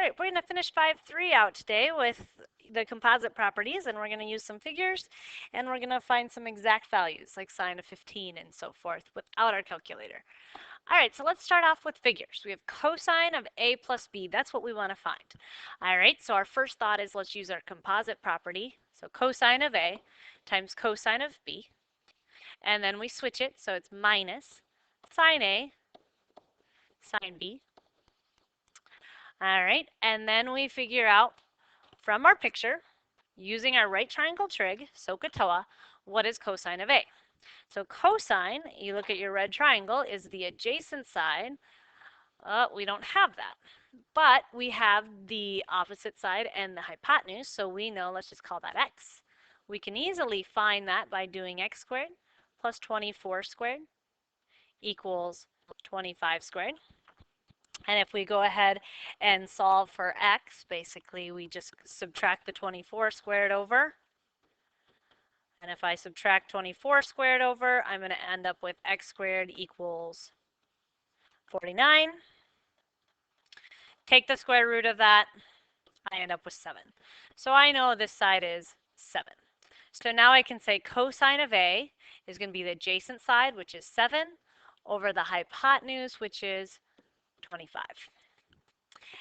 right, we're going to finish 5.3 out today with the composite properties, and we're going to use some figures, and we're going to find some exact values, like sine of 15 and so forth, without our calculator. All right, so let's start off with figures. We have cosine of a plus b. That's what we want to find. All right, so our first thought is let's use our composite property. So cosine of a times cosine of b. And then we switch it, so it's minus sine a, sine b. All right, and then we figure out from our picture, using our right triangle trig, SOHCAHTOA, what is cosine of a? So cosine, you look at your red triangle, is the adjacent side. We don't have that, but we have the opposite side and the hypotenuse, so we know, let's just call that x. We can easily find that by doing x squared plus 24 squared equals 25 squared. And if we go ahead and solve for x, basically we just subtract the 24 squared over. And if I subtract 24 squared over, I'm going to end up with x squared equals 49. Take the square root of that, I end up with 7. So I know this side is 7. So now I can say cosine of a is going to be the adjacent side, which is 7, over the hypotenuse, which is 25.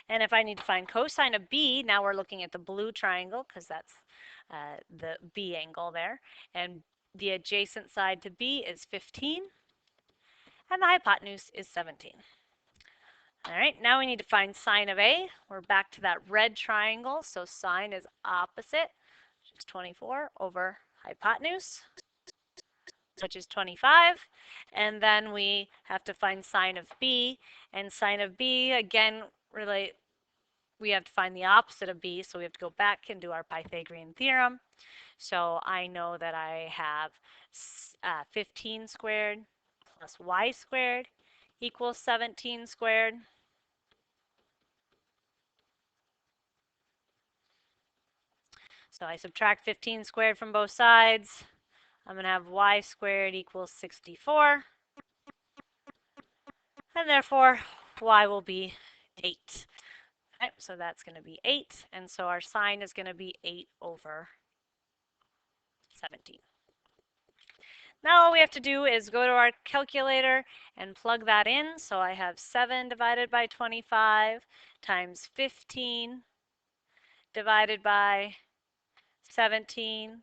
And if I need to find cosine of b, now we're looking at the blue triangle because that's the b angle there. And the adjacent side to b is 15, and the hypotenuse is 17. All right, now we need to find sine of a. We're back to that red triangle, so sine is opposite, which is 24, over hypotenuse, which is 25. And then we have to find sine of b. And sine of b, again, we have to find the opposite of b, so we have to go back and do our Pythagorean theorem. So I know that I have 15 squared plus y squared equals 17 squared. So I subtract 15 squared from both sides. I'm going to have y squared equals 64. And therefore, y will be 8. Okay, so that's going to be 8. And so our sine is going to be 8 over 17. Now all we have to do is go to our calculator and plug that in. So I have 7 divided by 25 times 15 divided by 17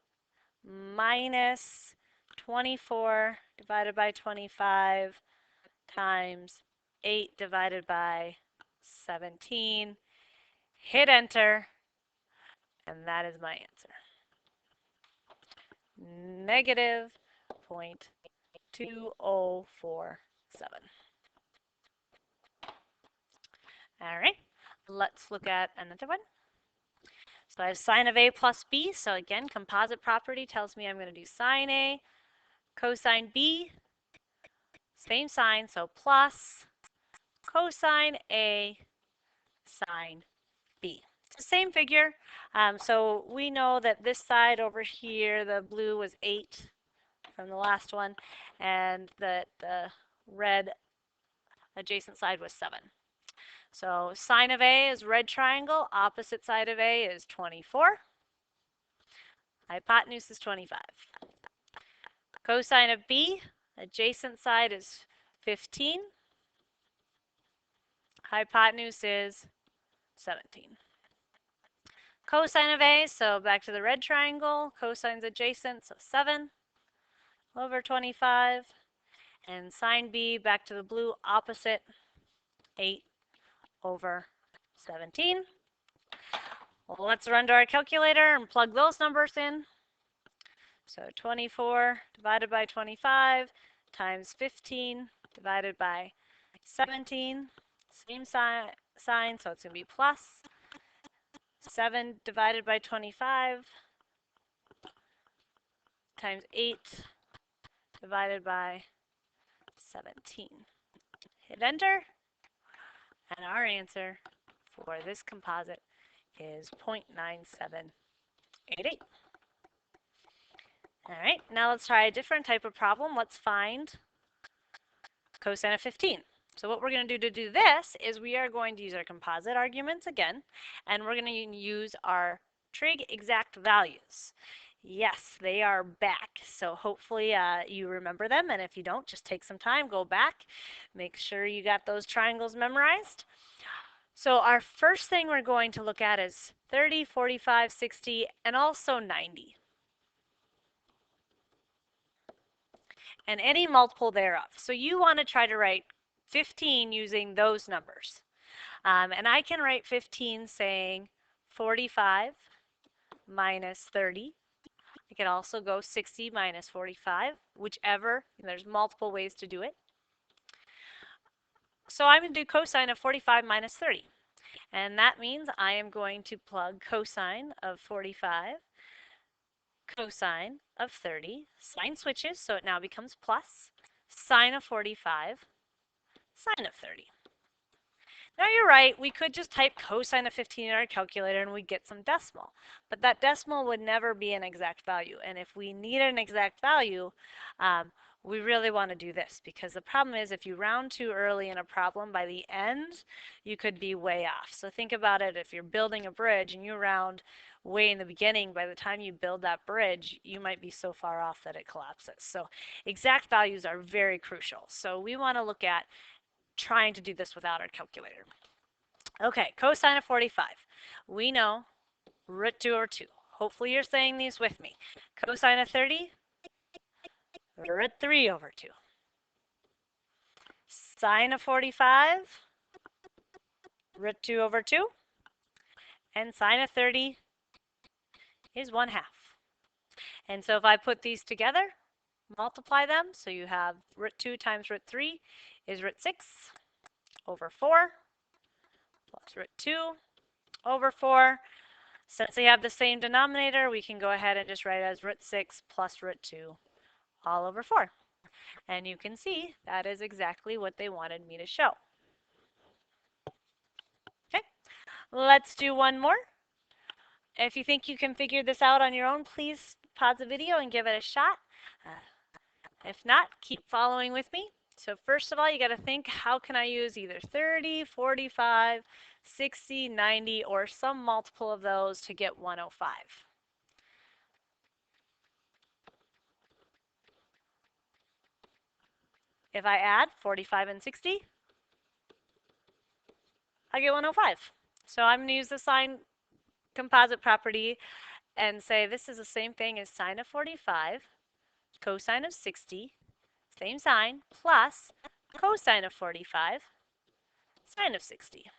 minus 24 divided by 25 times 8 divided by 17. Hit enter, and that is my answer. Negative 0.2047. All right, let's look at another one. So I have sine of a plus b. So again, composite property tells me I'm going to do sine a, cosine b, same sign, so plus cosine a, sine b. It's the same figure. So we know that this side over here, the blue was 8 from the last one, and that the red adjacent side was 7. So sine of a is red triangle, opposite side of a is 24. Hypotenuse is 25. Cosine of b, adjacent side is 15. Hypotenuse is 17. Cosine of a, so back to the red triangle, cosine's adjacent, so 7 over 25. And sine b, back to the blue, opposite, 8 over 17. Well, let's run to our calculator and plug those numbers in. So 24 divided by 25 times 15 divided by 17. Same sign, so it's going to be plus 7 divided by 25 times 8 divided by 17. Hit enter, and our answer for this composite is 0.9788. All right, now let's try a different type of problem. Let's find cosine of 15. So what we're going to do this is we are going to use our composite arguments again, and we're going to use our trig exact values. Yes, they are back. So hopefully you remember them, and if you don't, just take some time, go back, make sure you got those triangles memorized. So our first thing we're going to look at is 30, 45, 60, and also 90. And any multiple thereof. So you want to try to write 15 using those numbers. And I can write 15 saying 45 minus 30. I could also go 60 minus 45, whichever. There's multiple ways to do it. So I'm going to do cosine of 45 minus 30. And that means I am going to plug cosine of 45, cosine of 30. Sign switches, so it now becomes plus. Sine of 45, sine of 30. Now you're right, we could just type cosine of 15 in our calculator and we'd get some decimal. But that decimal would never be an exact value. And if we need an exact value, we really want to do this, because the problem is if you round too early in a problem, by the end, you could be way off. So think about it, if you're building a bridge and you round way in the beginning, by the time you build that bridge, you might be so far off that it collapses. So exact values are very crucial. So we want to look at trying to do this without our calculator. Okay, cosine of 45. We know root 2 over 2. Hopefully you're saying these with me. Cosine of 30, root 3 over 2. Sine of 45, root 2 over 2. And sine of 30 is 1/2. And so if I put these together, multiply them, so you have root 2 times root 3 is root 6 over 4 plus root 2 over 4. Since they have the same denominator, we can go ahead and just write it as root 6 plus root 2 all over 4. And you can see that is exactly what they wanted me to show. Okay, let's do one more. If you think you can figure this out on your own, please pause the video and give it a shot. If not, keep following with me. So first of all, you got to think, how can I use either 30, 45, 60, 90, or some multiple of those to get 105? If I add 45 and 60, I get 105. So I'm going to use the sign composite property and say this is the same thing as sine of 45, cosine of 60, same sign, plus cosine of 45, sine of 60.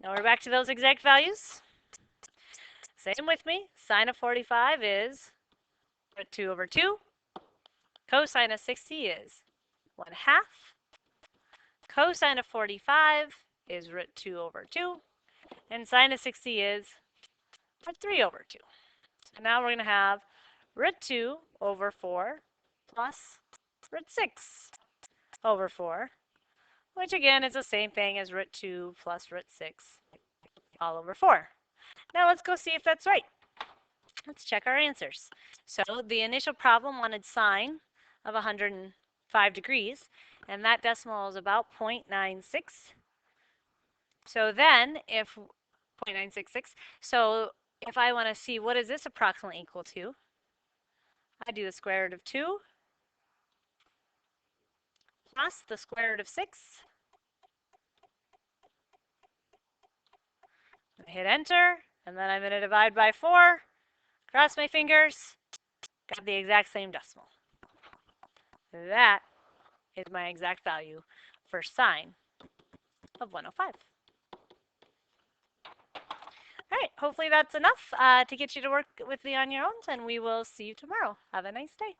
Now we're back to those exact values. Say them with me. Sine of 45 is root 2 over 2. Cosine of 60 is 1/2. Cosine of 45 is root 2 over 2. And sine of 60 is root 3 over 2. So now we're going to have root 2 over 4 plus root 6 over 4, which again is the same thing as root 2 plus root 6 all over 4. Now let's go see if that's right. Let's check our answers. So the initial problem wanted sine of 105 degrees, and that decimal is about 0.96. So then if 0.966, so if I want to see what is this approximately equal to, I do the square root of 2 plus the square root of 6. I hit enter, and then I'm going to divide by 4, cross my fingers, got the exact same decimal. That is my exact value for sine of 105. All right, hopefully that's enough to get you to work with me on your own, and we will see you tomorrow. Have a nice day.